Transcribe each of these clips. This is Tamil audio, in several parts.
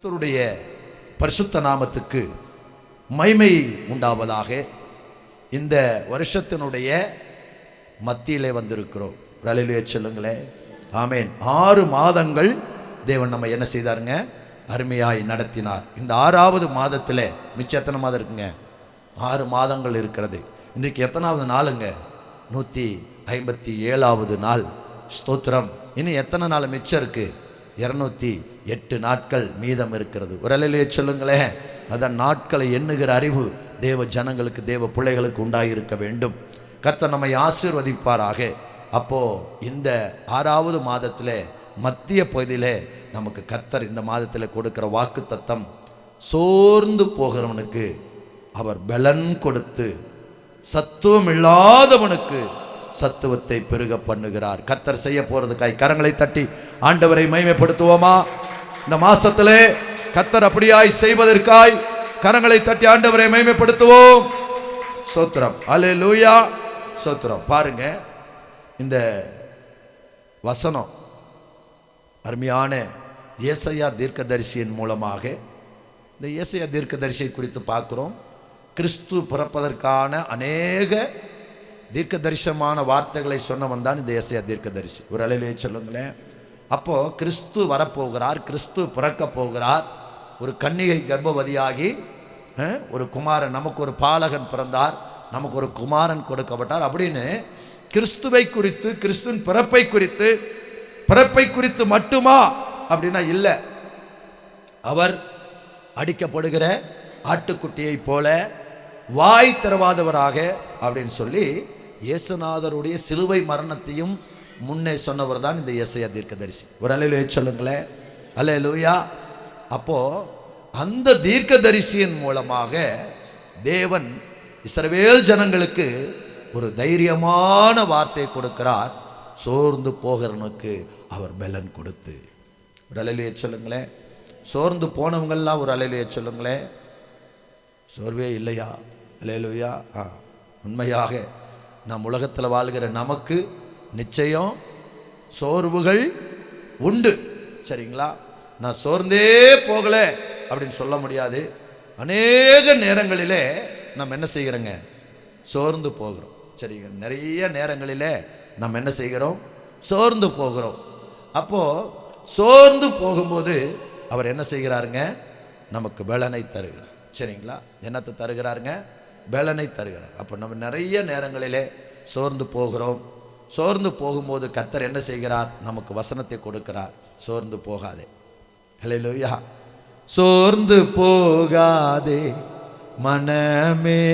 கர்த்தருடைய பரிசுத்த நாமத்துக்கு மகிமை உண்டாவதாக. இந்த வருஷத்தினுடைய மத்தியிலே வந்திருக்கிறோம். அல்லேலூயா சொல்லுங்களேன். ஆமென். 6 மாதங்கள் தேவன் நம்ம என்ன செய்தாருங்க? அருமையாய் நடத்தினார். இந்த 6வது மாதத்தில் மிச்சம் எத்தனை மாதம் இருக்குங்க? 6 மாதங்கள் இருக்கிறது. இன்றைக்கு எத்தனாவது நாளுங்க? 157வது நாள். ஸ்தோத்திரம். இன்னும் எத்தனை நாள் மிச்சம் இருக்கு? 208 நாட்கள் மீதம் இருக்கிறது. ஒரு அல்லேலூயா சொல்லுங்களேன். அதான் நாட்களை எண்ணுகிற அறிவு தேவ ஜனங்களுக்கு, தேவ பிள்ளைகளுக்கு உண்டாயிருக்க வேண்டும். கர்த்தர் நம்மை ஆசீர்வதிப்பாராக. அப்போ இந்த 6வது மாதத்தில் மத்திய பகுதியில் நமக்கு கர்த்தர் இந்த மாதத்தில் கொடுக்கிற வாக்கு தத்தம், சோர்ந்து போகிறவனுக்கு அவர் பலன் கொடுத்து சத்துவம் இல்லாதவனுக்கு சத்துவத்தை பெருக பண்ணுகிறார். கர்த்தர் செய்ய போறதுக்காய் கரங்களை தட்டி ஆண்டவரை மகிமைப்படுத்துவோமா? இந்த மாசத்திலே கர்த்தர் அப்படியாய் செய்வதற்காய் கரங்களை தட்டி ஆண்டவரை மகிமைப்படுத்துவோம். ஸ்தோத்திரம். அல்லேலூயா. ஸ்தோத்திரம். பாருங்க, இந்த வசனம் அருமையான ஏசாயா தீர்க்கதரிசியின் மூலமாக இந்த ஏசாயா தீர்க்கதரிசியை குறித்து பார்க்கிறோம். கிறிஸ்து பிறப்பதற்கான அநேக தீர்க்க தரிசனமான வார்த்தைகளை சொன்னவன் தான் இந்த ஏசாயா தீர்க்கதரிசி. ஒரு அல்லேலூயா சொல்லுங்களேன். அப்போ கிறிஸ்து வரப்போகிறார், கிறிஸ்து பிறக்க போகிறார். ஒரு கன்னிகை கர்ப்பவதியாகி ஒரு குமாரன், நமக்கு ஒரு பாலகன் பிறந்தார், நமக்கு ஒரு குமாரன் கொடுக்கப்பட்டார் அப்படின்னு கிறிஸ்துவை குறித்து, கிறிஸ்துவின் பிறப்பை குறித்து மட்டுமா அப்படின்னா இல்லை. அவர் அடிக்கப்படுகிற ஆட்டுக்குட்டியை போல வாய் திறவாதவராக அப்படின்னு சொல்லி இயேசுநாதருடைய சிலுவை மரணத்தையும் முன்னே சொன்னவர் தான் இந்த ஏசாயா தீர்க்கதரிசி. ஒரு அல்லேலூயா சொல்லுங்களேன். அல்லேலூயா. அப்போ அந்த தீர்க்கதரிசியின் மூலமாக தேவன் இஸ்ரவேல் ஜனங்களுக்கு ஒரு தைரியமான வார்த்தையை கொடுக்கிறார். சோர்ந்து போகிறவனுக்கு அவர் பலன் கொடுத்து. ஒரு அல்லேலூயா சொல்லுங்களேன். சோர்ந்து போனவங்கெல்லாம் ஒரு அல்லேலூயா சொல்லுங்களேன். சோர்வே இல்லையா? அல்லேலூயா. உண்மையாக நம் உலகத்தில் வாழ்கிற நமக்கு நிச்சயம் சோர்வுகள் உண்டு. சரிங்களா? நான் சோர்ந்தே போகலை அப்படின்னு சொல்ல முடியாது. அநேக நேரங்களிலே நம்ம என்ன செய்கிறோங்க? சோர்ந்து போகிறோம். சரிங்க. நிறைய நேரங்களிலே நம்ம என்ன செய்கிறோம்? சோர்ந்து போகிறோம். அப்போ சோர்ந்து போகும்போது அவர் என்ன செய்கிறாருங்க? நமக்கு பலனை தருகிறார். சரிங்களா? என்னத்தை தருகிறாருங்க? பலனை தருகிறார். அப்போ நம்ம நிறைய நேரங்களிலே சோர்ந்து போகிறோம். சோர்ந்து போகும்போது கர்த்தர் என்ன செய்கிறார்? நமக்கு வசனத்தை கொடுக்கிறார். சோர்ந்து போகாதே. அல்லேலூயா. சோர்ந்து போகாதே மனமே,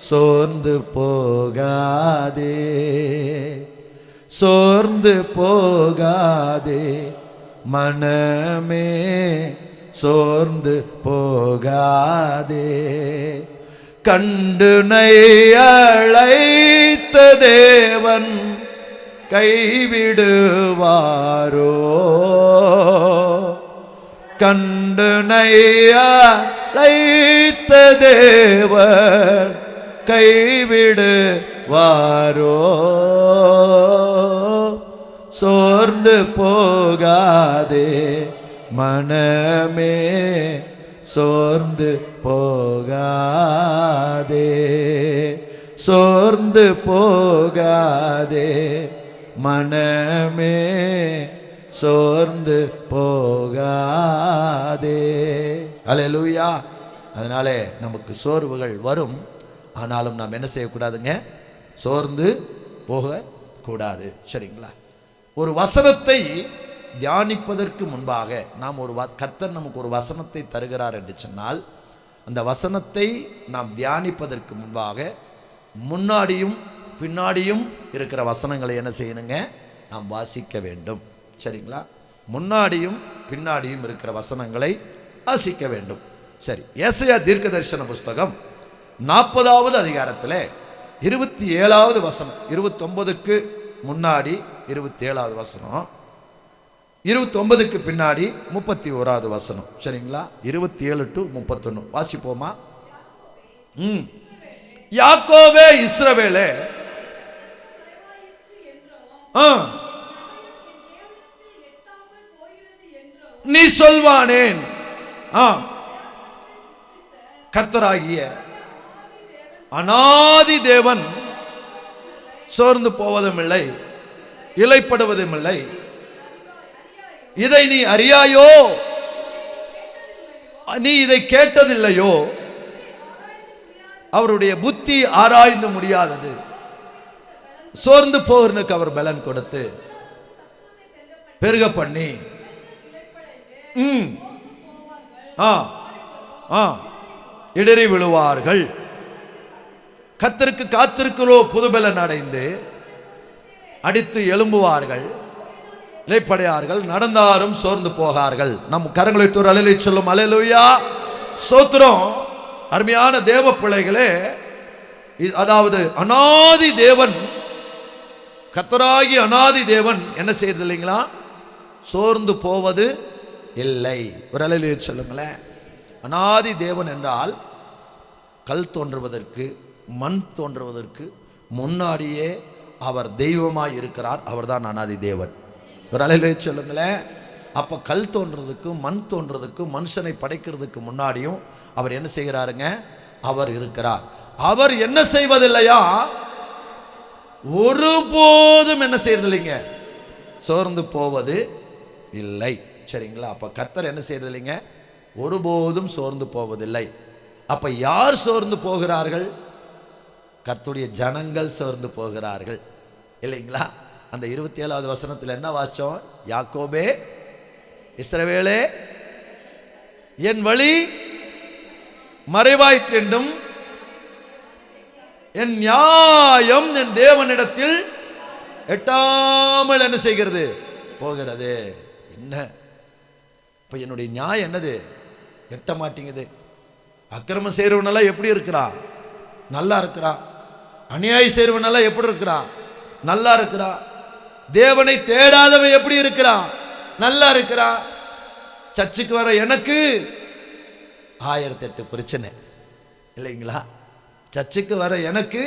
சோர்ந்து போகாதே, சோர்ந்து போகாதே மனமே, சோர்ந்து போகாதே. கண்டுனை அழைத்த தேவன் கைவிடுவாரோ? கண்டுனை அழைத்த தேவன் கைவிடுவாரோ? சோர்ந்து போகாதே மனமே, சோர்ந்து போகாதே, சோர்ந்து போகாதே மனமே, சோர்ந்து போகாதே. அல்லேலூயா. அதனாலே நமக்கு சோர்வுகள் வரும். ஆனாலும் நாம் என்ன செய்யக்கூடாதுங்க? சோர்ந்து போகக்கூடாது. சரிங்களா? ஒரு வசனத்தை தியானிப்பதற்கு முன்பாக நாம் கர்த்தர் நமக்கு ஒரு வசனத்தை தருகிறார் என்று சொன்னால், அந்த வசனத்தை நாம் தியானிப்பதற்கு முன்பாக முன்னாடியும் பின்னாடியும் இருக்கிற வசனங்களை என்ன செய்யணுங்க? நாம் வாசிக்க வேண்டும். சரிங்களா? முன்னாடியும் பின்னாடியும் இருக்கிற வசனங்களை வாசிக்க வேண்டும். சரி. ஏசாயா தீர்க்க தரிசன புஸ்தகம் 40வது அதிகாரத்தில் 27வது வசனம், 29க்கு முன்னாடி 27வது வசனம், 29க்கு பின்னாடி 31வது வசனம். சரிங்களா? 27 to 31 வாசிப்போமா? யாக்கோபே இஸ்ரவேலே, நீ சொல்வானேன். கர்த்தராகிய அநாதி தேவன் சோர்ந்து போவதும் இல்லை, இலைப்படுவதும் இல்லை. இதை நீ அறியாயோ? நீ இதை கேட்டதில்லையோ? அவருடைய புத்தி ஆராய்ந்து முடியாதது. சோர்ந்து போகிறனுக்கு அவர் பலன் கொடுத்து பெருக பண்ணி இடறி விழுவார்கள். கர்த்தருக்கு காத்திருக்கிறோ புதுபலன் அடைந்து அடித்து எழும்புவார்கள், இளைப்படையார்கள், நடந்தாரும் சோர்ந்து போகார்கள். நம் கரங்களை தூர் அல்லேலூயா சொல்லும். அல்லேலூயா ஸ்தோத்திரம். அருமையான தேவ பிள்ளைகளே, அதாவது அநாதி தேவன், கர்த்தராகிய அநாதி தேவன் என்ன செய்யறது இல்லைங்களா? சோர்ந்து போவது இல்லை. ஒரு அல்லேலூயா சொல்லுங்களேன். அநாதி தேவன் என்றால் கல் தோன்றுவதற்கு, மண் தோன்றுவதற்கு முன்னாடியே அவர் தெய்வமாய் இருக்கிறார். அவர்தான் அநாதி தேவன். ஒரு அல்லேலூயா சொல்லுங்களேன். அப்போ கல் தோன்றதுக்கு, மண் தோன்றதுக்கு, மனுஷனை படைக்கிறதுக்கு முன்னாடியும் அவர் என்ன செய்கிறாருங்க? அவர் இருக்கிறார். அவர் என்ன செய்வதில்லையா? ஒருபோதும் என்ன செய்யறது இல்லைங்க? சோர்ந்து போவது இல்லை. சரிங்களா? அப்ப கர்த்தர் என்ன செய்யறது இல்லைங்க? ஒருபோதும் சோர்ந்து போவதில்லை. அப்ப யார் சோர்ந்து போகிறார்கள்? கர்த்தருடைய ஜனங்கள் சோர்ந்து போகிறார்கள் இல்லைங்களா? அந்த 27வது வசனத்தில் என்ன வாச்சோம்? யாக்கோபே, இஸ்ரவேலே, என் வழி மறைவாயிற்றென்றும் என் நியாயம் என் தேவனிடத்தில் எட்டாமல் என்ன செய்கிறது? போகிறது. என்ன இப்ப என்னுடைய நியாயம் என்னது? எட்ட மாட்டேங்குது. அக்கிரமம் செய்றவனெல்லாம் எப்படி இருக்கிறான்? நல்லா இருக்கிறான். அநியாயம் செய்றவனெல்லாம் எப்படி இருக்கிறான்? நல்லா இருக்கிறான். தேவனை தேடாதவன் எப்படி இருக்கிறான்? நல்லா இருக்கிறான். சர்ச்சுக்கு வர எனக்கு 1008 பிரச்சனை இல்லைங்களா? சர்ச்சுக்கு வர எனக்கு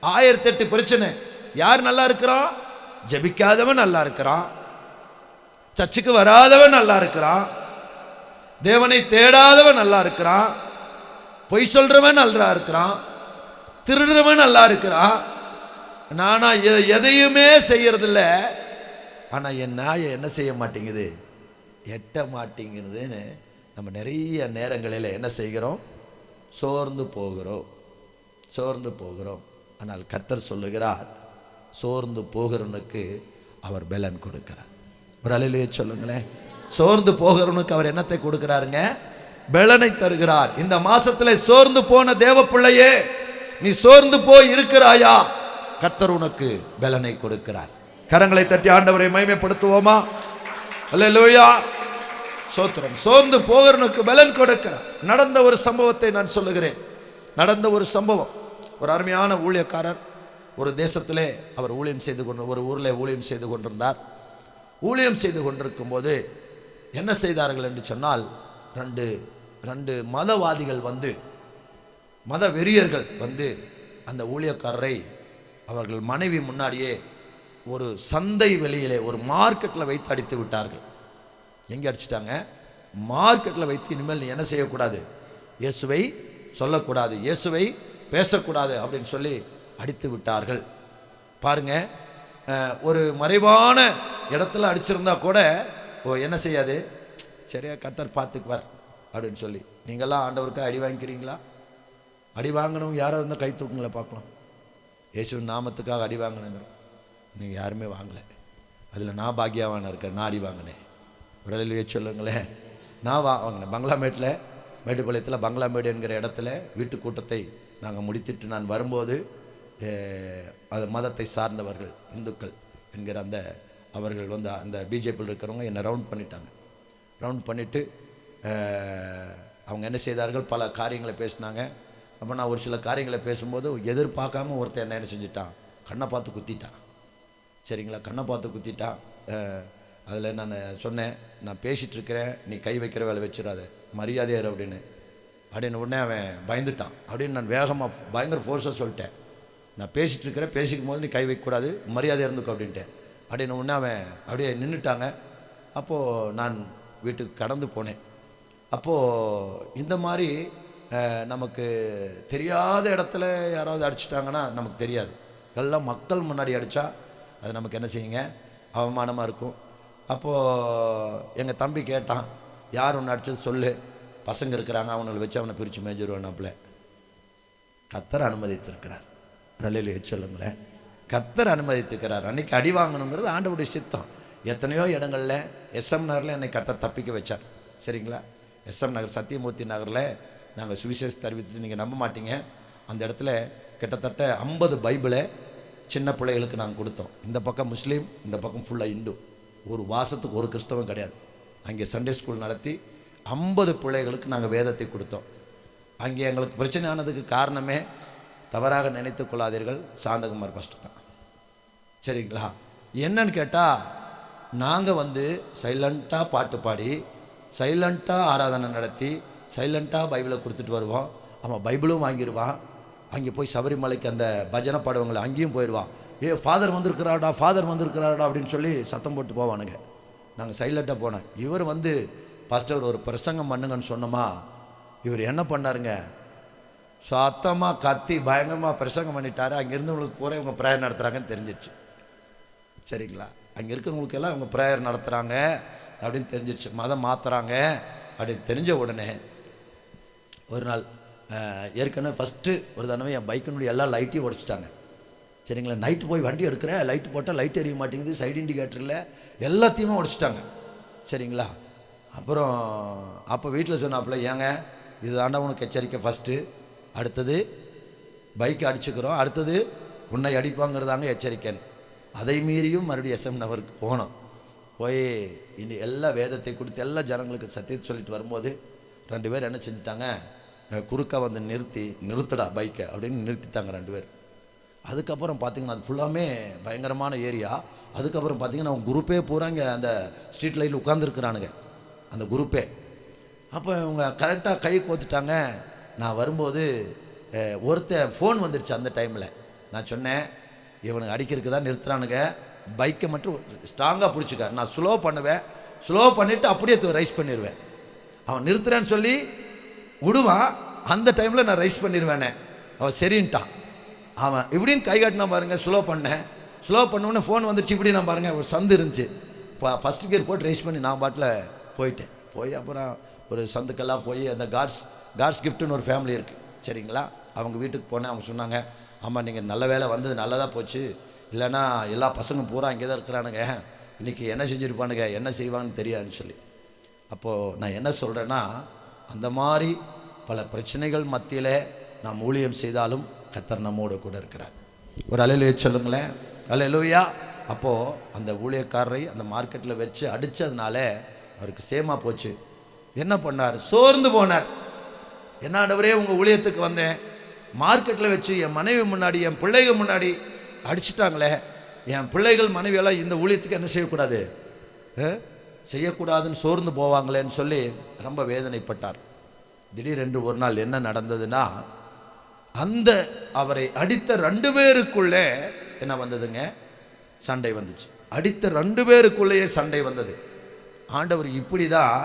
1008 பிரச்சனை. யார் நல்லா இருக்கிறான்? ஜெபிக்காதவன் நல்லா இருக்கிறான். சர்ச்சுக்கு வராதவன் நல்லா இருக்கிறான். தேவனை தேடாதவன் நல்லா இருக்கிறான். பொய் சொல்றவன் நல்லா இருக்கிறான். திருடுறவன் நல்லா இருக்கிறான். நானா எதையுமே செய்யறதில்ல. ஆனா என் நாயை என்ன செய்ய மாட்டேங்குது? எட்ட மாட்டேங்குதுன்னு நம்ம நிறைய நேரங்களில் என்ன செய்கிறோம்? சோர்ந்து போகிறோம், சோர்ந்து போகிறோம். ஆனால் கர்த்தர் சொல்லுகிறார், சோர்ந்து போகிறவனுக்கு அவர் பலன் கொடுக்கிறார். ஒரு அல்லேலூயா சொல்லுங்களேன். சோர்ந்து போகிறவனுக்கு அவர் என்னத்தை கொடுக்கிறாருங்க? பலனை தருகிறார். இந்த மாசத்துல சோர்ந்து போன தேவ பிள்ளையே, நீ சோர்ந்து போய் இருக்கிறாயா? கர்த்தர் உனக்கு பலனை கொடுக்கிறார். கரங்களை தட்டி ஆண்டவரை மகிமைப்படுத்துவோமா? அல்லேலூயா ஸ்தோத்திரம். சோர்ந்து போகிறவனுக்கு பலன் கொடுக்கிறார். நடந்த ஒரு சம்பவத்தை நான் சொல்லுகிறேன். நடந்த ஒரு சம்பவம். ஒரு அருமையான ஊழியக்காரர் ஒரு தேசத்திலே அவர் ஊழியம் செய்து கொண்டு, ஒரு ஊரில் ஊழியம் செய்து கொண்டிருந்தார். ஊழியம் செய்து கொண்டிருக்கும் போது என்ன செய்தார்கள் என்று சொன்னால், ரெண்டு மதவாதிகள் வந்து, மத வெறியர்கள் வந்து அந்த ஊழியக்காரரை அவர்கள் மனைவி முன்னாடியே ஒரு சந்தை வெளியிலே, ஒரு மார்க்கெட்டில் வைத்து அடித்து விட்டார்கள். எங்கே அடிச்சிட்டாங்க? மார்க்கெட்டில் வைத்து, இனிமேல் நீ என்ன செய்யக்கூடாது? இயேசுவை சொல்லக்கூடாது, இயேசுவை பேசக்கூடாது அப்படின்னு சொல்லி அடித்து விட்டார்கள். பாருங்க, ஒரு மறைவான இடத்துல அடிச்சிருந்தா கூட என்ன செய்யாது? சரியா கர்த்தர் பார்த்துக்குவார் அப்படின்னு சொல்லி. நீங்கள்லாம் ஆண்டவருக்கு அடி வாங்கிக்கிறீங்களா? அடி வாங்கணும் யாரோ இருந்தால் கை தூக்குங்கள பார்க்கலாம். இயேசுவின் நாமத்துக்காக அடி வாங்கினுங்க. நீங்கள் யாருமே வாங்கலை. அதில் நான் பாக்கியவான இருக்கேன். நான் அடி வாங்கினேன். உடலிலேயே சொல்லுங்களேன். நான் வாங்கினேன். பங்களாமேட்டில், மேட்டுப்பாளையத்தில் பங்களாமேடு என்கிற இடத்துல வீட்டு கூட்டத்தை நாங்கள் முடித்துட்டு நான் வரும்போது, அது மதத்தை சார்ந்தவர்கள், இந்துக்கள் என்கிற அந்த அவர்கள் வந்து அந்த பிஜேபியில் இருக்கிறவங்க என்னை ரவுண்ட் பண்ணிட்டாங்க. ரவுண்ட் பண்ணிவிட்டு அவங்க என்ன செய்தார்கள்? பல காரியங்களை பேசினாங்க. அப்போ நான் ஒரு சில காரியங்களை பேசும்போது எதிர்பார்க்காம ஒருத்தர் என்ன செஞ்சுட்டான்? கண்ணை பார்த்து குத்திட்டான். சரிங்களா? கண்ணை பார்த்து குத்திட்டான். அதில் நான் சொன்னேன், நான் பேசிகிட்ருக்கிறேன், நீ கை வைக்கிற வேலை வச்சிடாத, மரியாதையார் அப்படின்னு உடனே அவன் பயந்துட்டான். அப்படின்னு நான் வேகமாக பயங்கர ஃபோர்ஸாக சொல்லிட்டேன். நான் பேசிகிட்ருக்கிறேன், பேசிக்கும் போது நீ கை வைக்கக்கூடாது, மரியாதையாக இருந்துக்கோ அப்படின்ட்டேன். அப்படின்னு உடனே அவன் அப்படியே நின்றுட்டாங்க. அப்போது நான் வீட்டுக்கு கடந்து போனேன். அப்போது இந்த மாதிரி நமக்கு தெரியாத இடத்துல யாராவது அடிச்சிட்டாங்கன்னா நமக்கு தெரியாது. எல்லாம் மக்கள் முன்னாடி அடித்தா அது நமக்கு என்ன செய்யுங்க, அவமானமாக இருக்கும். அப்போது எங்கள் தம்பி கேட்டான், யார் ஒன்று அடித்தது சொல்லு, பசங்க இருக்கிறாங்க அவங்களை வச்சு அவனை பிரித்து மேய்ஞ்சிருவேனாப்புல. கர்த்தர் அனுமதித்திருக்கிறார். ரலையிலே சொல்லுங்களேன், கர்த்தர் அனுமதித்திருக்கிறார். அன்றைக்கி அடி வாங்கணுங்கிறது ஆண்டவருடைய சித்தம். எத்தனையோ இடங்களில் எஸ்எம் நகரில் என்னை கர்த்தர் தப்பிக்க வச்சார். சரிங்களா, எஸ்எம் நகர் சத்தியமூர்த்தி நகரில் நாங்கள் சுவிசேஷத்தை அறிவித்துட்டு நீங்கள் நம்ப மாட்டீங்க, அந்த இடத்துல கிட்டத்தட்ட 50 பைபிளை சின்ன பிள்ளைகளுக்கு நாங்கள் கொடுத்தோம். இந்த பக்கம் முஸ்லீம், இந்த பக்கம் ஃபுல்லாக இந்து. ஒரு வாசத்துக்கு ஒரு கிறிஸ்தவம் கிடையாது. அங்கே சண்டே ஸ்கூல் நடத்தி 50 பிள்ளைகளுக்கு நாங்கள் வேதத்தை கொடுத்தோம். அங்கே எங்களுக்கு பிரச்சனை ஆனதுக்கு காரணமே, தவறாக நினைத்து கொள்ளாதீர்கள், சாந்தகுமார் ஃபஸ்ட்டு தான். சரிங்களா, என்னன்னு கேட்டால் நாங்கள் சைலண்ட்டாக பாட்டு பாடி சைலண்ட்டாக ஆராதனை நடத்தி சைலண்ட்டாக பைபிளை கொடுத்துட்டு வருவோம். அவன் பைபிளும் வாங்கிடுவான். அங்கே போய் சபரிமலைக்கு அந்த பஜனை பாடுவங்களை அங்கேயும் போயிடுவான். ஃபாதர் வந்திருக்கிறாடா, ஃபாதர் வந்திருக்கிறாடா அப்படின்னு சொல்லி சத்தம் போட்டு போவானுங்க. நாங்கள் சைலண்ட்டாக போனோம். இவர் பாஸ்டர் ஒரு பிரசங்கம் பண்ணுங்கன்னு சொன்னோமா, இவர் என்ன பண்ணாருங்க, சத்தமாக கத்தி பயங்கரமாக பிரசங்கம் பண்ணிட்டாரு. அங்கேருந்து உங்களுக்கு பூரா இவங்க ப்ரேயர் நடத்துகிறாங்கன்னு தெரிஞ்சிச்சு. சரிங்களா, அங்கே இருக்கிறவங்களுக்கு எல்லாம் இவங்க ப்ரேயர் நடத்துகிறாங்க அப்படின்னு தெரிஞ்சிச்சு, மதம் மாற்றுறாங்க அப்படின்னு தெரிஞ்ச உடனே ஒரு நாள் ஏற்கனவே ஃபஸ்ட்டு ஒரு தடவை என் பைக்கினுடைய எல்லா லைட்டையும் உடச்சிட்டாங்க. சரிங்களா, நைட்டு போய் வண்டி எடுக்கிறேன், லைட்டு போட்டால் லைட் எரிய மாட்டேங்குது, சைடு இண்டிகேட்டரில் எல்லாத்தையுமே உடச்சிட்டாங்க. சரிங்களா, அப்புறம் அப்போ வீட்டில் சொன்னாப்புல, ஏங்க இது தாண்டா உனக்கு எச்சரிக்கை, ஃபஸ்ட்டு அடுத்தது பைக்கை அடிச்சுக்கிறோம், அடுத்தது உன்னை அடிப்பாங்கிறதாங்க எச்சரிக்கைன்னு. அதை மீறியும் மறுபடியும் எஸ்எம் நகருக்கு போனோம். போய் இனி எல்லா வேதத்தை கொடுத்து எல்லா ஜனங்களுக்கு சத்தியத்தை சொல்லிட்டு வரும்போது 2 பேர் என்ன செஞ்சுட்டாங்க, குறுக்க நிறுத்துடா பைக்கை அப்படின்னு நிறுத்திட்டாங்க 2 பேர். அதுக்கப்புறம் பார்த்திங்கன்னா அது ஃபுல்லாமே பயங்கரமான ஏரியா. அதுக்கப்புறம் பார்த்திங்கன்னா அவங்க குரூப்பே பூரா இங்கே அந்த ஸ்ட்ரீட் லைட்டில் உட்காந்துருக்குறானுங்க, அந்த குரூப்பே. அப்போ இவங்க கரெக்டாக கை கோத்துட்டாங்க. நான் வரும்போது ஒருத்தன் ஃபோன் வந்துடுச்சு. அந்த டைமில் நான் சொன்னேன், இவனுக்கு அடிக்கிறதுக்கு தான் நிறுத்துறானுங்க, பைக்கை மட்டும் ஸ்ட்ராங்காக பிடிச்சிக்க. நான் ஸ்லோ பண்ணுவேன், ஸ்லோ பண்ணிவிட்டு அப்படியே ரைஸ் பண்ணிடுவேன். அவன் நிறுத்துறேன்னு சொல்லி விடுவான், அந்த டைமில் நான் ரைஸ் பண்ணிடுவேனே. அவன் சரின்ட்டான். அவன் இப்படின்னு கை காட்டினா பாருங்கள், ஸ்லோ பண்ணேன். ஸ்லோ பண்ணோன்னே ஃபோன் வந்துச்சு. இப்படி நான் பாருங்கள், ஒரு சந்து இருந்துச்சு. இப்போ ஃபஸ்ட்டு கியர் போட்டு ரைஸ் பண்ணி நான் பாட்டில் போயிட்டேன். போய் அப்புறம் ஒரு சந்துக்கெல்லாம் போய் அந்த காட்ஸ் கிஃப்ட்டுன்னு ஒரு ஃபேமிலி இருக்குது. சரிங்களா, அவங்க வீட்டுக்கு போனேன். அவங்க சொன்னாங்க, ஆமாம் நீங்கள் நல்ல வேலை வந்தது நல்லதாக போச்சு, இல்லைன்னா எல்லா பசங்க பூரா அங்கே தான் இருக்கிறானுங்க, இன்றைக்கி என்ன செஞ்சுருப்பானுங்க, என்ன செய்வான்னு தெரியாதுன்னு சொல்லி. அப்போது நான் என்ன சொல்கிறேன்னா, அந்த மாதிரி பல பிரச்சனைகள் மத்தியில் நாம் ஊழியம் செய்தாலும் கர்த்தர் நம்மோடு கூட இருக்கிறார். ஒரு அல்லேலூயா சொல்லுங்களேன், அல்லேலூயா. அப்போது அந்த ஊழியக்காரரை அந்த மார்க்கெட்டில் வச்சு அடித்ததுனால அவருக்கு சேமாக போச்சு. என்ன பண்ணார், சோர்ந்து போனார். என்ன ஆண்டவரே, உங்கள் ஊழியத்துக்கு வந்தேன், மார்க்கெட்டில் வச்சு என் மனைவி முன்னாடி என் பிள்ளைகள் முன்னாடி அடிச்சிட்டாங்களே, என் பிள்ளைகள் மனைவியெல்லாம் இந்த ஊழியத்துக்கு என்ன செய்யக்கூடாது, செய்யக்கூடாதுன்னு சோர்ந்து போவாங்களேன்னு சொல்லி ரொம்ப வேதனைப்பட்டார். திடீரென்று ஒரு நாள் என்ன நடந்ததுன்னா, அந்த அவரை அடித்த 2 பேருக்குள்ளே என்ன வந்ததுங்க, சண்டை வந்துச்சு. அடித்த 2 பேருக்குள்ளேயே சண்டை வந்தது. ஆண்டவர் இப்படி தான்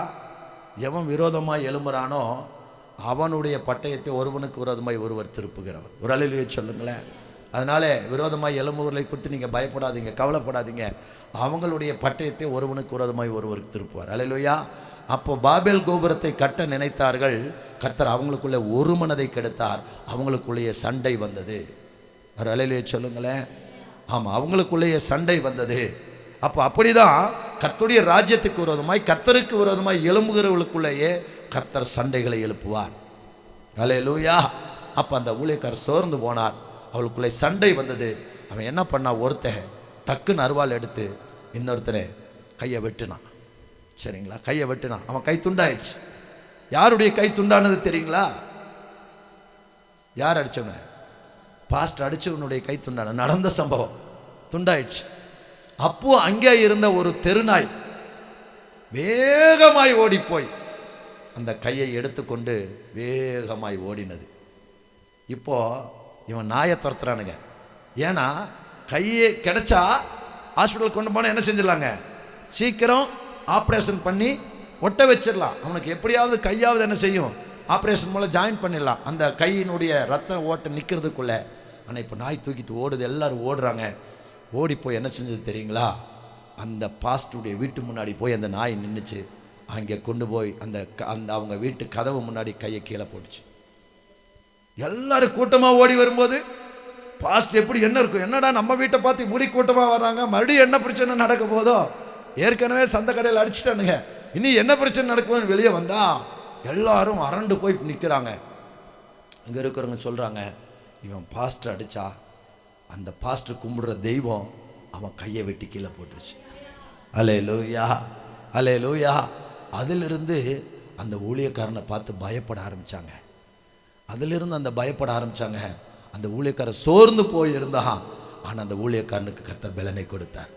எவன் விரோதமாக எழும்புறானோ அவனுடைய பட்டயத்தை ஒருவனுக்கு விரோதமாய் ஒருவர் திருப்புகிறவர். ஒரு அல்லேலூயா சொல்லுங்களேன். அதனால் விரோதமாய் எழும்புவர்களை குறித்து நீங்கள் பயப்படாதீங்க, கவலைப்படாதீங்க. அவங்களுடைய பட்டயத்தை ஒருவனுக்கு விரோதமாய் ஒருவருக்கு திருப்புவார். அல்லேலூயா. அப்போ பாபேல் கோபுரத்தை கட்ட நினைத்தார்கள், கர்த்தர் அவங்களுக்குள்ளே ஒரு மனதை கெடுத்தார். அவங்களுக்குள்ளேயே சண்டை வந்தது. ஒரு அல்லேலூயா சொல்லுங்களேன். ஆமாம், அவங்களுக்குள்ளேயே சண்டை வந்தது. அப்போ அப்படி தான் கர்த்தருடைய ராஜ்யத்துக்கு விரோதமாய் கர்த்தருக்கு விரோதமாய் எழும்புகிறவர்களுக்குள்ளேயே கர்த்தர் சண்டைகளை எழுப்புவார். அல்லேலூயா. அப்போ அந்த ஊழியக்காரர் சோர்ந்து போனார், அவளுக்குள்ளே சண்டை வந்தது. அவன் என்ன பண்ணா, ஒருத்தன் டக்குன்னு அருவாள் எடுத்து இன்னொருத்தனை கையை வெட்டினான். சரிங்களா, கையை வெட்டினான். அவன் கை துண்டாயிடுச்சு. யாருடைய கை துண்டானது தெரியுங்களா? யார் அடிச்சவன? பாஸ்டர் அடிச்சவனுடைய கை துண்டான நடந்த சம்பவம் துண்டாயிடுச்சு. அப்போ அங்கே இருந்த ஒரு தெருநாய் வேகமாய் ஓடிப்போய் அந்த கையை எடுத்துக்கொண்டு வேகமாய் ஓடினது. இப்போ இவன் நாயை துரத்துறானுங்க. ஏன்னா கையை கிடைச்சா ஹாஸ்பிட்டல் கொண்டு போனால் என்ன செஞ்சிடலாங்க, சீக்கிரம் ஆப்ரேஷன் பண்ணி ஒட்ட வச்சிடலாம். அவனுக்கு எப்படியாவது கையாவது என்ன செய்யும், ஆப்ரேஷன் மூலம் ஜாயின் பண்ணிடலாம் அந்த கையினுடைய ரத்த ஓட்டை நிற்கிறதுக்குள்ள. ஆனால் இப்போ நாய் தூக்கிட்டு ஓடுது, எல்லோரும் ஓடுறாங்க. ஓடி போய் என்ன செஞ்சது தெரியுங்களா, அந்த பாஸ்டருடைய வீட்டு முன்னாடி போய் அந்த நாய் நின்றுச்சு. அங்கே கொண்டு போய் அந்த அந்த அவங்க வீட்டு கதவு முன்னாடி கையை கீழே போட்டுச்சு. எல்லாரும் கூட்டமாக ஓடி வரும்போது பாஸ்ட் எப்படி என்ன இருக்கும், என்னடா நம்ம வீட்டை பார்த்து இப்படி கூட்டமாக வர்றாங்க, மறுபடியும் என்ன பிரச்சனை நடக்க போதோ, ஏற்கனவே சந்த கடையில் அடிச்சுட்டானுங்க, இனி என்ன பிரச்சனை நடக்குதுன்னு வெளியே வந்தா எல்லாரும் அரண்டு போய் நிற்கிறாங்க. இங்கே இருக்கிறவங்க சொல்கிறாங்க, இவன் பாஸ்டர் அடித்தா அந்த பாஸ்டர் கும்பிடுற தெய்வம் அவன் கையை வெட்டி கீழே போட்டுருச்சு. அல்லேலூயா, அல்லேலூயா. அதிலிருந்து அந்த ஊழியக்காரனை பார்த்து பயப்பட ஆரம்பித்தாங்க. அதிலிருந்து அந்த பயப்பட ஆரம்பித்தாங்க. அந்த ஊழியக்காரன் சோர்ந்து போயிருந்தான். ஆனால் அந்த ஊழியக்காரனுக்கு கர்த்தர் பலனை கொடுத்தார்.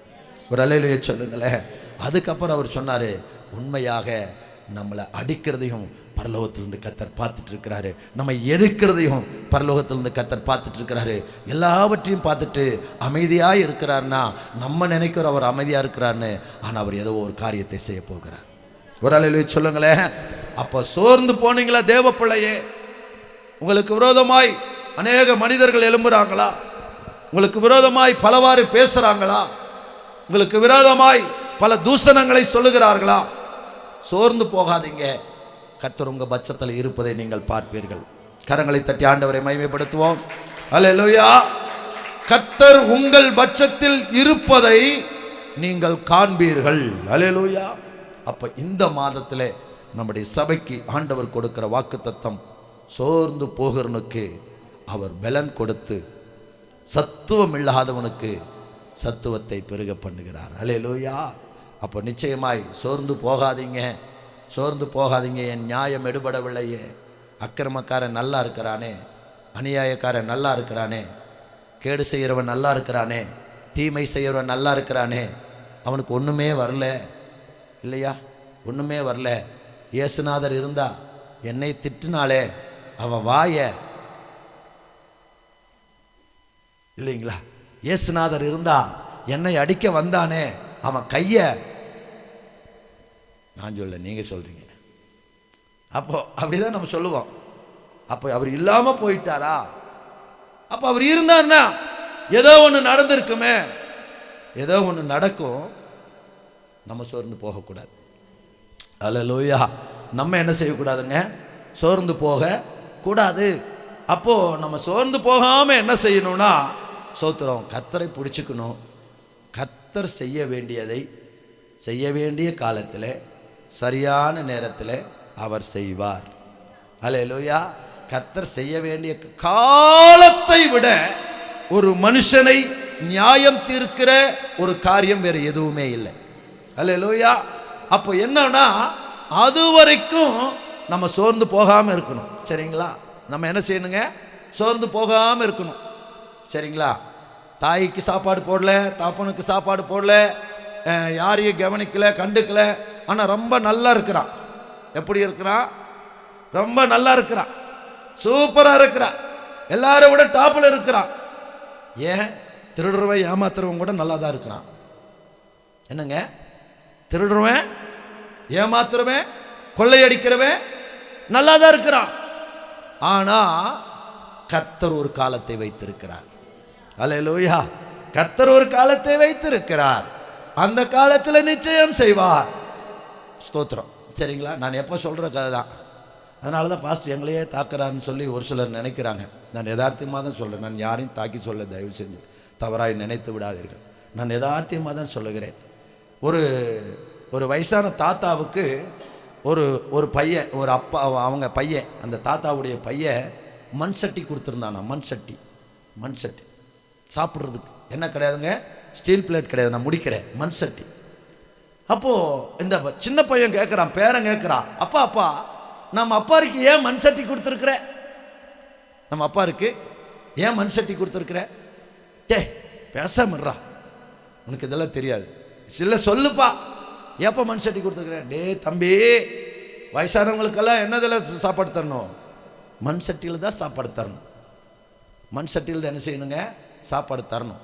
ஒரு அல்லேலூயா சொல்லுங்களேன். அதுக்கப்புறம் அவர் சொன்னார், உண்மையாக நம்மளை அடிக்கிறதையும் பரலோகத்திலிருந்து கர்த்தர் பார்த்துட்டு இருக்கிறாரு, நம்ம எதிர்க்கிறதையும் பரலோகத்திலிருந்து கர்த்தர் பார்த்துட்டு இருக்கிறாரு. எல்லாவற்றையும் பார்த்துட்டு அமைதியாக இருக்கிறார்னா நம்ம நினைக்கிற அவர் அமைதியாக இருக்கிறார்னு, ஆனால் அவர் ஏதோ ஒரு காரியத்தை செய்ய போகிறார். ஒரு அல்லேலூயா சொல்லுங்களேன். அப்போ சோர்ந்து போனீங்களா தேவ பிள்ளையே? உங்களுக்கு விரோதமாய் அநேக மனிதர்கள் எழும்புறாங்களா? உங்களுக்கு விரோதமாய் பலவாறு பேசுகிறாங்களா? உங்களுக்கு விரோதமாய் பல தூஷணங்களை சொல்லுகிறார்களா? சோர்ந்து போகாதீங்க. கர்த்தர் உங்கள் பட்சத்தில் இருப்பதை நீங்கள் பார்ப்பீர்கள். கரங்களை தட்டி ஆண்டவரை மகிமைப்படுத்துவோம். அல்லேலூயா. கர்த்தர் உங்கள் பட்சத்தில் இருப்பதை நீங்கள் காண்பீர்கள். அல்லேலூயா. அப்போ இந்த மாதத்தில் நம்முடைய சபைக்கு ஆண்டவர் கொடுக்கிற வாக்குத்தத்தம், சோர்ந்து போகிறவனுக்கு அவர் பலன் கொடுத்து சத்துவம் இல்லாதவனுக்கு சத்துவத்தை பெருக பண்ணுகிறார். அல்லேலூயா. அப்போ நிச்சயமாய் சோர்ந்து போகாதீங்க, சோர்ந்து போகாதீங்க. என் நியாயம் எடுபடவில்லையே, அக்கிரமக்காரன் நல்லா இருக்கிறானே, அநியாயக்காரன் நல்லா இருக்கிறானே, கேடு செய்கிறவன் நல்லா இருக்கிறானே, தீமை செய்கிறவன் நல்லா இருக்கிறானே, அவனுக்கு ஒன்றுமே வரல இல்லையா? ஒன்றுமே வரல. இயேசுநாதர் இருந்தா என்னை திட்டினாலே அவன் வாய இல்லைங்களா? இயேசுநாதர் இருந்தா என்னை அடிக்க வந்தானே அவன் கைய, நான் சொல்ல நீங்க சொல்றீங்க. அப்போ அப்படிதான் நம்ம சொல்லுவோம். அப்போ அவர் இல்லாம போயிட்டாரா? அப்போ அவர் இருந்தார்னா ஏதோ ஒன்று நடந்திருக்குமே, ஏதோ ஒன்று நடக்கும். நம்ம சோர்ந்து போகக்கூடாது. அல்லேலூயா. நம்ம என்ன செய்யக்கூடாதுங்க, சோர்ந்து போக கூடாது. அப்போ நம்ம சோர்ந்து போகாம என்ன செய்யணும்னா, சோத்திரம் கர்த்தரை பிடிச்சிக்கணும். கர்த்தர் செய்ய வேண்டியதை செய்ய வேண்டிய காலத்தில் சரியான நேரத்தில் அவர் செய்வார். அல்லேலூயா. கர்த்தர் செய்ய வேண்டிய காலத்தை விட ஒரு மனுஷனை நியாயம் தீர்க்கிற ஒரு காரியம் வேறு எதுவுமே இல்லை. அல்லேலூயா. அப்போ என்னன்னா, அது வரைக்கும் நம்ம சோர்ந்து போகாமல் இருக்கணும். சரிங்களா? நம்ம என்ன செய்யணுங்க, சோர்ந்து போகாமல் இருக்கணும். சரிங்களா? தாய்க்கு சாப்பாடு போடல, தாப்பனுக்கு சாப்பாடு போடல, யாரையும் கவனிக்கல, கண்டுக்கல, ஆனால் ரொம்ப நல்லா இருக்கிறான். எப்படி இருக்கிறான்? ரொம்ப நல்லா இருக்கிறான், சூப்பராக இருக்கிறான், எல்லாரும் விட டாப்பில் இருக்கிறான். ஏன்? திருடுறவன் ஏமாத்துறவன் கூட நல்லா தான் இருக்கிறான். என்னங்க? திருடுறவன், ஏமாத்துறவன், கொள்ளையடிக்கிறவன் நல்லா தான் இருக்கிறான். ஆனால் கர்த்தர் ஒரு காலத்தை வைத்திருக்கிறார். அல்லேலூயா. கர்த்தர் ஒரு காலத்தை வைத்திருக்கிறார். அந்த காலத்தில் நிச்சயம் செய்வார். ஸ்தோத்திரம். சரிங்களா? நான் எப்போ சொல்கிற கதை தான். அதனால தான் பாஸ்டர் எங்களையே தாக்குறாருன்னு சொல்லி ஒரு சிலர் நினைக்கிறாங்க. நான் யதார்த்தமாக தான் சொல்கிறேன். நான் யாரையும் தாக்கி சொல்ல தயவு செஞ்சு தவறாய் நினைத்து விடாதீர்கள். நான் யதார்த்தமாக தான் சொல்லுகிறேன். ஒரு வயசான தாத்தாவுக்கு ஒரு பையன், ஒரு அப்பா, அவங்க பையன், அந்த தாத்தாவுடைய பையன் மண் சட்டி கொடுத்துருந்தானா. மண் சட்டி சாப்பிட்றதுக்கு. என்ன கிடையாதுங்க, ஸ்டீல் பிளேட் கிடையாது, நான் முடிக்கிறேன், மண் சட்டி. அப்போது இந்த சின்ன பையன் கேட்குறான், பேரன் கேட்குறான், அப்பா நம்ம அப்பாருக்கு ஏன் மண் சட்டி கொடுத்துருக்குற? நம்ம அப்பாருக்கு ஏன் மண் சட்டி கொடுத்துருக்குற? டே பேசாமறா, உனக்கு இதெல்லாம் தெரியாது, இல்லை சொல்லுப்பா, ஏப்பா மண் சட்டி கொடுத்துருக்குறேன்? டே தம்பி, வயசானவங்களுக்கெல்லாம் என்னதில் சாப்பாடு தரணும்? மண் சட்டியில் தான் சாப்பாடு தரணும். மண் சட்டியில் தான் என்ன செய்யணுங்க, சாப்பாடு தரணும்.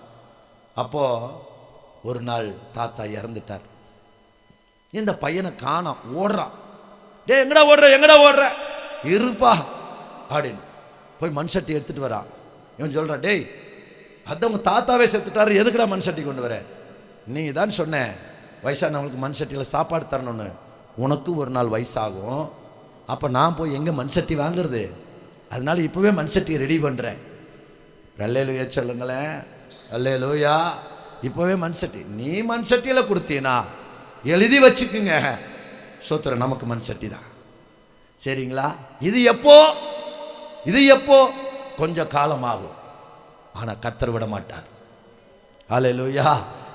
அப்போது ஒரு நாள் தாத்தா இறந்துட்டார். இந்த பையனை காணோம், ஓடுறான். டே எங்கடா ஓடுற இருப்பா அப்படின்னு போய் மண் சட்டி எடுத்துட்டு வரான். இவன் சொல்கிறான், டேய் அதான் உங்கள் தாத்தாவே செத்துட்டாரு, எதுக்குடா மண் சட்டி கொண்டு வர? நீ தான் சொன்ன வயசானவங்களுக்கு மண் சட்டியில் சாப்பாடு தரணும்னு. உனக்கும் ஒரு நாள் வயசாகும், அப்போ நான் போய் எங்கே மண் சட்டி வாங்குறது? அதனால இப்போவே மண் சட்டியை ரெடி பண்ணுறேன். அல்லேலூயா சொல்லுங்களேன், அல்லேலூயா. இப்போவே மண் சட்டி, நீ மண் சட்டியில் கொடுத்தீனா எழுதி வச்சுக்குங்க, சோத்திரம் நமக்கு மண் சட்டி தான். சரிங்களா? இது எப்போ கொஞ்சம் காலமாகும், ஆனால் கர்த்தர் விட மாட்டார். அல்லேலூயா,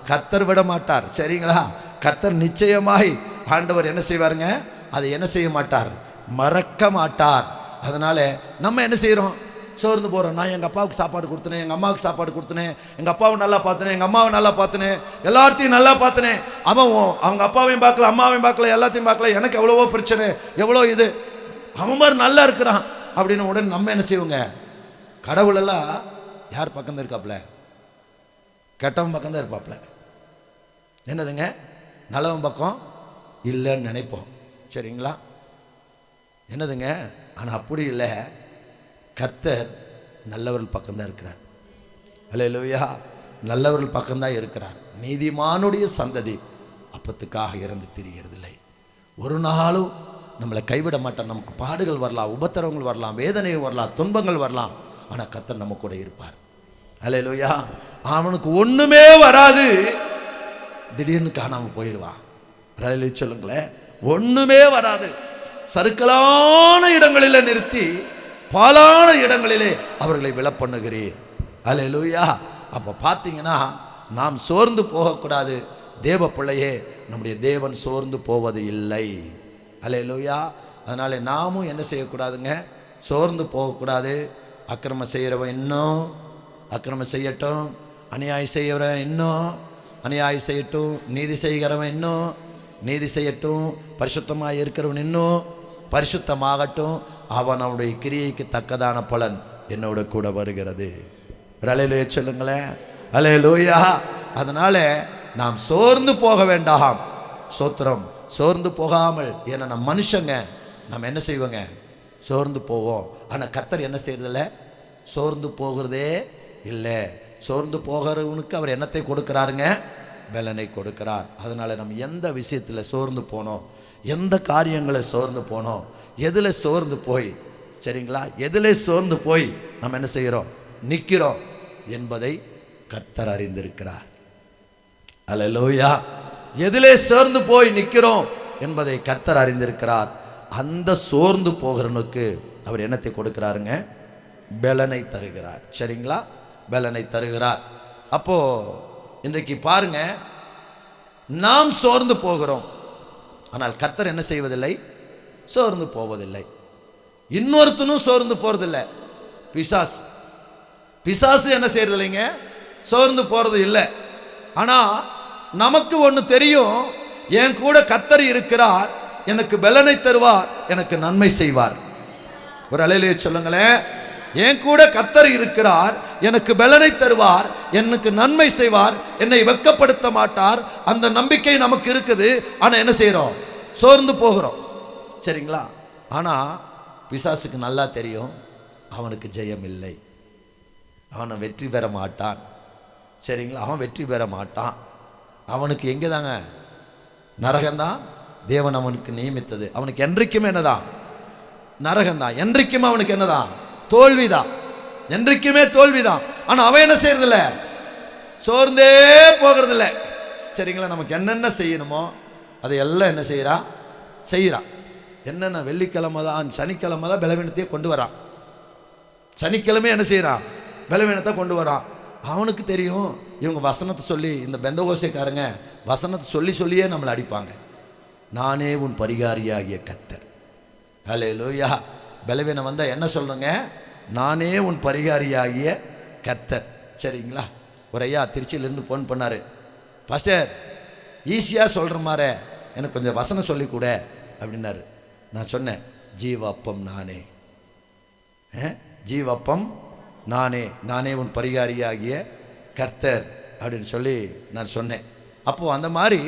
கர்த்தர் விட மாட்டார். சரிங்களா? கர்த்தர் நிச்சயமாய் ஆண்டவர் என்ன செய்வாருங்க, அதை என்ன செய்ய மாட்டார், மறக்க மாட்டார். அதனால நம்ம என்ன செய்கிறோம், சோர்ந்து போகிறோம். நான் எங்கள் அப்பாவுக்கு சாப்பாடு கொடுத்தனேன், எங்கள் அம்மாவுக்கு சாப்பாடு கொடுத்தனேன், எங்கள் அப்பாவை நல்லா பார்த்தனேன், எங்கள் அம்மாவை நல்லா பார்த்தனேன், எல்லாத்தையும் நல்லா பார்த்தனேன். அவன் அவங்க அப்பாவையும் பார்க்கல, அம்மாவையும் பார்க்கல, எல்லாத்தையும் பார்க்கல, எனக்கு எவ்வளவோ பிரச்சனை, எவ்வளோ இது, அவன் மாதிரி நல்லா இருக்கிறான் அப்படின்னு உடனே நம்ம என்ன செய்வோங்க, கடவுளெல்லாம் யார் பக்கம் தான் இருக்காப்புல, கெட்டவன் பக்கம் தான் இருப்பாப்புல. என்னதுங்க, நல்லவன் பக்கம் இல்லைன்னு நினைப்போம். சரிங்களா? என்னதுங்க, ஆனால் அப்படி இல்லை, கர்த்தர் நல்லவர்கள் பக்கம்தான் இருக்கிறார். அல்லேலூயா, நல்லவர்கள் பக்கம்தான் இருக்கிறார். நீதிமானுடைய சந்ததி அப்பத்துக்காக இறந்து திரிகிறதில்லை. ஒரு நாளும் நம்மளை கைவிட மாட்டார். நமக்கு பாடுகள் வரலாம், உபத்திரவங்கள் வரலாம், வேதனைகள் வரலாம், துன்பங்கள் வரலாம், ஆனால் கர்த்தர் நம்ம கூட இருப்பார். அல்லேலூயா. அவனுக்கு ஒன்றுமே வராது, திடீர்னு காணாமல் போயிடுவான். அல்லேலூயா சொல்லுங்களேன், ஒன்றுமே வராது. சறுக்கலான இடங்களில் நிறுத்தி பாலான இடங்களிலே அவர்களை விழப்பண்ணுகிறீர். அல்லேலூயா. அப்போ பார்த்தீங்கன்னா நாம் சோர்ந்து போகக்கூடாது. தேவ பிள்ளையே, நம்முடைய தேவன் சோர்ந்து போவது இல்லை. அல்லேலூயா. அதனால நாமும் என்ன செய்யக்கூடாதுங்க, சோர்ந்து போகக்கூடாது. அக்கிரமம் செய்கிறவன் இன்னும் அக்கிரமம் செய்யட்டும், அநியாயம் செய்கிறவன் இன்னும் அநியாயம் செய்யட்டும், நீதி செய்கிறவன் இன்னும் நீதி செய்யட்டும், பரிசுத்தமாக இருக்கிறவன் இன்னும் பரிசுத்தமாகட்டும், அவன் அவனுடைய கிரியைக்கு தக்கதான பலன் என்னோட கூட வருகிறது. அல்லேலூயா சொல்லுங்களேன், அல்லேலூயா. அதனால நாம் சோர்ந்து போக வேண்டாம். சோத்திரம், சோர்ந்து போகாமல், ஏன்னா நம்ம மனுஷங்க, நம்ம என்ன செய்வோங்க, சோர்ந்து போவோம். ஆனால் கர்த்தர் என்ன செய்யறதில்ல, சோர்ந்து போகிறதே இல்லை. சோர்ந்து போகிறவனுக்கு அவர் என்னத்தை கொடுக்கிறாருங்க, பலனை கொடுக்கிறார். அதனால நம்ம எந்த விஷயத்தில் சோர்ந்து போனோம், எந்த காரியங்களை சோர்ந்து போனோம், எதில் சோர்ந்து போய், சரிங்களா, எதில் சோர்ந்து போய் நம்ம என்ன செய்கிறோம், நிற்கிறோம் என்பதை கர்த்தர் அறிந்திருக்கிறார். அல்லேலூயா. எதிலே சோர்ந்து போய் நிற்கிறோம் என்பதை கர்த்தர் அறிந்திருக்கிறார். அந்த சோர்ந்து போகிறவனுக்கு அவர் என்னத்தை கொடுக்கிறாருங்க, பலனை தருகிறார். சரிங்களா, பலனை தருகிறார். அப்போ இன்றைக்கு பாருங்க, நாம் சோர்ந்து போகிறோம், ஆனால் கர்த்தர் என்ன செய்வதில்லை, சோர்ந்து போவதில்லை. இன்னொருத்தனும் சோர்ந்து போறதில்லை. பிசாசு என்ன செய்யறது இல்லைங்க, சோர்ந்து போறது இல்லை. ஆனா நமக்கு ஒன்று தெரியும், என் கூட கர்த்தர் இருக்கிறார், எனக்கு பலனை தருவார், எனக்கு நன்மை செய்வார். ஒரு அல்லேலூயா சொல்லுங்களேன். என் கூட கர்த்தர் இருக்கிறார், எனக்கு பலனை தருவார், எனக்கு நன்மை செய்வார், என்னை வெட்கப்படுத்த மாட்டார். அந்த நம்பிக்கை நமக்கு இருக்குது. ஆனால் என்ன செய்கிறோம், சோர்ந்து போகிறோம். சரிங்களா? ஆனால் பிசாசுக்கு நல்லா தெரியும், அவனுக்கு ஜெயம் இல்லை, அவனை வெற்றி பெற மாட்டான். சரிங்களா? அவன் வெற்றி பெற மாட்டான். அவனுக்கு எங்கே தாங்க, நரகம்தான் தேவன் அவனுக்கு நியமித்தது. அவனுக்கு என்றைக்குமே என்னதான், நரகம்தான். என்றைக்குமே அவனுக்கு என்னதான், தோல்விதான். என்றைக்குமே தோல்விதான். ஆனால் அவன் என்ன செய்யறதில்ல, சோர்ந்தே போகிறதில்ல. சரிங்களா? நமக்கு என்னென்ன செய்யணுமோ அதையெல்லாம் என்ன செய்கிறான். என்னென்ன வெள்ளிக்கிழமை தான், சனிக்கிழமை தான் பலவீனத்தையே கொண்டு வரான். சனிக்கிழமை என்ன செய்கிறான், பலவீனத்தை கொண்டு வரான். அவனுக்கு தெரியும், இவங்க வசனத்தை சொல்லி, இந்த பெந்தகோசைக்காரங்க வசனத்தை சொல்லியே நம்மளை அடிப்பாங்க. நானே உன் பரிகாரியாகிய கர்த்தர். அல்லேலூயா. பலவீனம் வந்தால் என்ன சொல்லுங்க, நானே உன் பரிகாரியாகிய கர்த்தர். சரிங்களா? ஒரு ஐயா திருச்சியிலேருந்து ஃபோன் பண்ணார், பாஸ்டர் ஈஸியாக சொல்கிற மாதிரி எனக்கு கொஞ்சம் வசனம் சொல்லிக்கூட அப்படின்னாரு. நான் சொன்னேன், ஜீவப்பம் நானே, ஜீவப்பம் நானே உன் பரிகாரியாகிய கர்த்தர் அப்படின்னு சொல்லி நான் சொன்னேன். அப்போது அந்த மாதிரி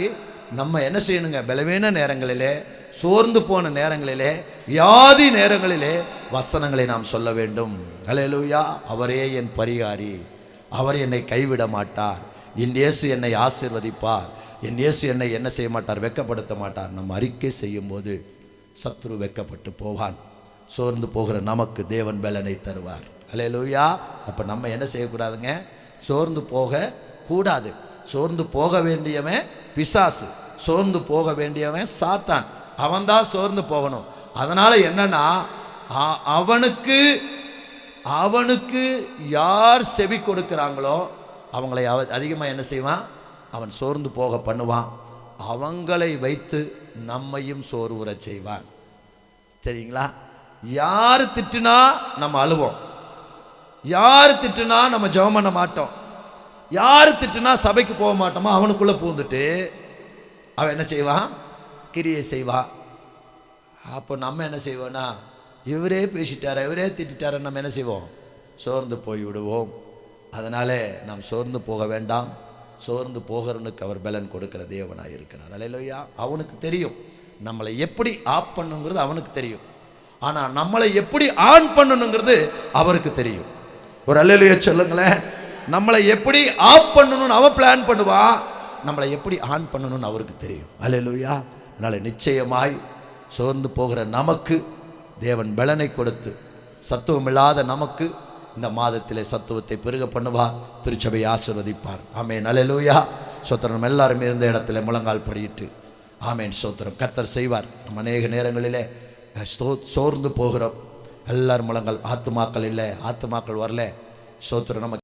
நம்ம என்ன செய்யணுங்க? பலவீன நேரங்களிலே, சோர்ந்து போன நேரங்களிலே, வியாதி நேரங்களிலே வசனங்களை நாம் சொல்ல வேண்டும். ஹல்லேலூயா. அவரே என் பரிகாரி, அவர் என்னை கைவிட மாட்டார், என் இயேசு என்னை ஆசீர்வதிப்பார், என் இயேசு என்னை என்ன செய்ய மாட்டார்? வெட்கப்படுத்த மாட்டார். நம்ம அறிக்கை செய்யும்போது சத்துரு வெட்கப்பட்டு போவான். சோர்ந்து போகிற நமக்கு தேவன் பலனை தருவார். ஹல்லேலூயா. அப்போ நம்ம என்ன செய்யக்கூடாதுங்க? சோர்ந்து போக கூடாது. சோர்ந்து போக வேண்டியவன் பிசாசு, சோர்ந்து போக வேண்டியவன் சாத்தான். அவன்தான் சோர்ந்து போகணும். அதனால் என்னன்னா, அவனுக்கு யார் செவி கொடுக்குறாங்களோ அவங்களை அதிகமாக என்ன செய்வான்? அவன் சோர்ந்து போக பண்ணுவான். அவங்களை வைத்து நம்மையும் சோர்வுற செய்வான். சரிங்களா? யார் திட்டுனா நம்ம அழுவோம், யார் திட்டுனா நம்ம ஜெபம் பண்ண மாட்டோம், யார் திட்டுனா சபைக்கு போக மாட்டோமோ அவனுக்குள்ளே பூந்துட்டு அவன் என்ன செய்வான்? கிரியை செய்வான். அப்போ நம்ம என்ன செய்வோன்னா, இவரே பேசிட்டார, இவரே திட்டார, நம்ம என்ன செய்வோம்? சோர்ந்து போய் விடுவோம். அதனால் நாம் சோர்ந்து போக வேண்டாம். சோர்ந்து போகிறவனுக்கு அவர் பலன் கொடுக்கிற தேவனாக இருக்கிறார். அல்லேலூயா. அவனுக்கு தெரியும் நம்மளை எப்படி ஆஃப் பண்ணுங்கிறது அவனுக்கு தெரியும். ஆனால் நம்மளை எப்படி ஆன் பண்ணணுங்கிறது அவருக்கு தெரியும். ஒரு அல்லேலூயா சொல்லுங்களேன். நம்மளை எப்படி ஆஃப் பண்ணணும்னு அவன் பிளான் பண்ணுவான், நம்மளை எப்படி ஆன் பண்ணணும்னு அவருக்கு தெரியும். அல்லேலூயா. அதனால் நிச்சயமாய் சோர்ந்து போகிற நமக்கு தேவன் பலனை கொடுத்து, சத்துவம் இல்லாத நமக்கு இந்த மாதத்திலே சத்துவத்தை பெருக பண்ணுவார். திருச்சபை ஆசீர்வதிப்பார். ஆமென். அல்லேலூயா. சோத்திரம். எல்லாரும் இருந்த இடத்துல முழங்கால் படியிட்டு ஆமென். சோத்திரம். கர்த்தர் செய்வார். நம்ம அநேக நேரங்களிலே சோர்ந்து போகிறோம். எல்லாரும் முழங்கால். ஆத்துமாக்கள் இல்லை, ஆத்துமாக்கள் வரல. சோத்திரம். நமக்கு